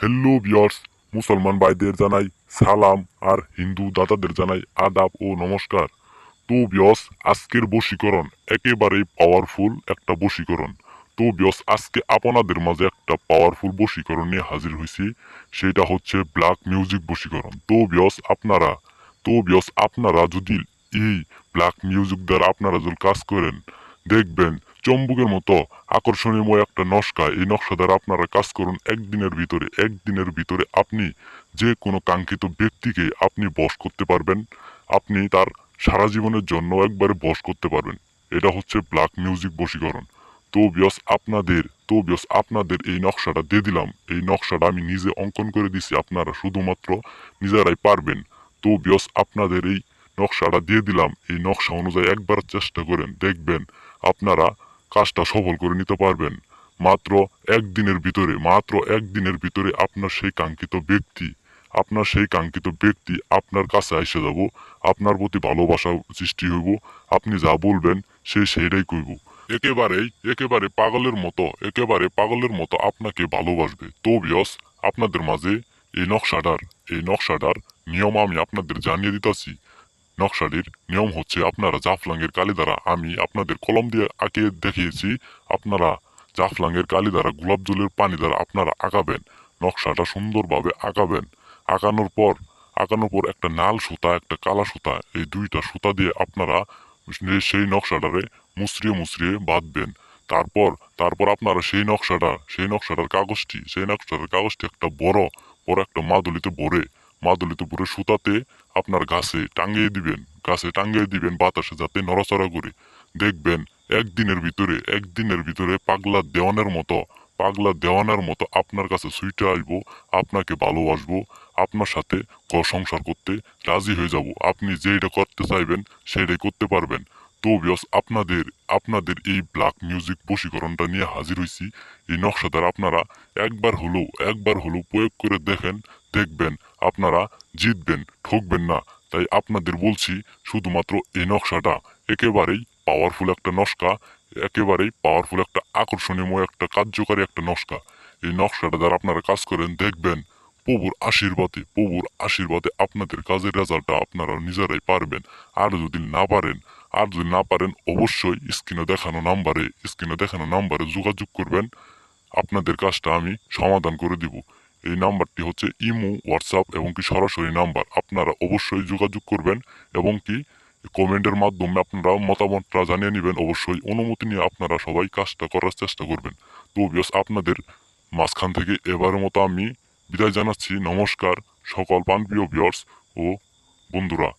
Hello viewers, মুসলমান ভাইদের জানাই সালাম আর হিন্দু দাদাদের জানাই আদাব ও নমস্কার। তো ভিউয়ার্স, আজকের বশীকরণ একেবারেই পাওয়ারফুল একটা বশীকরণ। তো ভিউয়ার্স, আজকে আপনাদের মাঝে একটা পাওয়ারফুল বশীকরণ নিয়ে হাজির হয়েছি। সেটা হচ্ছে ব্ল্যাক মিউজিক বশীকরণ। তো ভিউয়ার্স, আপনারা যদি এই ব্ল্যাক মিউজিক দ্বারা আপনারা যদি কাজ করেন, দেখবেন চম্বুকের মতো আকর্ষণীয়ময় একটা নকশা। এই নকশা দ্বারা আপনারা কাজ করুন, একদিনের ভিতরে আপনি যে কোনো কাঙ্ক্ষিত ব্যক্তিকে আপনি বশ করতে পারবেন। আপনি তার সারা জীবনের জন্য একবারে বশ করতে পারবেন। এটা হচ্ছে ব্ল্যাক মিউজিক বশীকরণ। তো বিয়স আপনাদের এই নকশাটা দিয়ে দিলাম। এই নকশাটা আমি নিজে অঙ্কন করে দিছি, আপনারা শুধুমাত্র নিজেরাই পারবেন। তো বিয়স আপনাদের এই নকশাটা দিয়ে দিলাম। এই নকশা অনুযায়ী একবার চেষ্টা করেন, দেখবেন আপনারা কাজটা সফল করে নিতে পারবেন। মাত্র একদিনের ভিতরে আপনার সেই কাঙ্ক্ষিত ব্যক্তি আপনার কাছে এসে যাব। আপনার প্রতি ভালোবাসা সৃষ্টি হইব। আপনি যা বলবেন সে সেটাই কইব। একেবারে পাগলের মতো আপনাকে ভালোবাসবে। তো বিয়স আপনাদের মাঝে এই নকশাটার নিয়ম আমি আপনাদের জানিয়ে দিতেছি। নকশাটির নিয়ম হচ্ছে, আপনারা জাফলংয়ের কালি দ্বারা, আমি আপনাদের কলম দিয়ে আঁকে দেখিয়েছি, আপনারা জাফলংয়ের কালি দ্বারা গোলাপ জলের পানি দ্বারা আপনারা আঁকাবেন। নকশাটা সুন্দরভাবে আঁকাবেন। আঁকানোর পর একটা লাল সুতা একটা কালা সুতা, এই দুইটা সুতা দিয়ে আপনারা সেই নকশাটারে মুচড়িয়ে বাঁধবেন। তারপর তারপর আপনারা সেই নকশাটার কাগজটি একটা বড় বড় একটা মাদুলিতে ভরে সুতাতে আপনার গাছে টাঙ্গিয়ে দিবেন বাতাসে, যাতে নড়াচড়া করে। দেখবেন একদিনের ভিতরে পাগলা দেওয়ানের মতো আপনার কাছে ছুটে আসবো, আপনাকে ভালোবাসবো, আপনার সাথে ঘর সংসার করতে রাজি হয়ে যাব। আপনি যেটা করতে চাইবেন সেটাই করতে পারবেন। তো বিয়স আপনাদের এই ব্ল্যাক মিউজিক বশীকরণটা নিয়ে হাজির হয়েছি। এই নকশা দ্বারা আপনারা একবার হলেও প্রয়োগ করে দেখবেন আপনারা জিতবেন, ঠকবেন না। তাই আপনাদের বলছি, শুধুমাত্র এই নকশাটা একেবারেই পাওয়ারফুল একটা নকশা, একেবারেই পাওয়ারফুল একটা আকর্ষণীয় একটা কার্যকারী একটা নকশা। এই নকশাটা দ্বারা আপনারা কাজ করেন, দেখবেন প্রভুর আশীর্বাদে আপনাদের কাজের রেজাল্টটা আপনারা নিজেরাই পারবেন। আর যদি না পারেন অবশ্যই স্ক্রিনে দেখানো নাম্বারে যোগাযোগ করবেন। আপনাদের কাজটা আমি সমাধান করে দিব। এই নাম্বারটি হচ্ছে ইমো, হোয়াটসঅ্যাপ এবং কি সরাসরি নাম্বার। আপনারা অবশ্যই যোগাযোগ করবেন এবং কি কমেন্টের মাধ্যমে আপনারা মতামতটা জানিয়ে নেবেন। অবশ্যই অনুমতি নিয়ে আপনারা সবাই কাজটা করার চেষ্টা করবেন। তো বিয়স আপনাদের মাঝখান থেকে এবারের মতো আমি বিদায় জানাচ্ছি। নমস্কার সকল প্রাণপ্রিয় ভিউয়ার্স ও বন্ধুরা।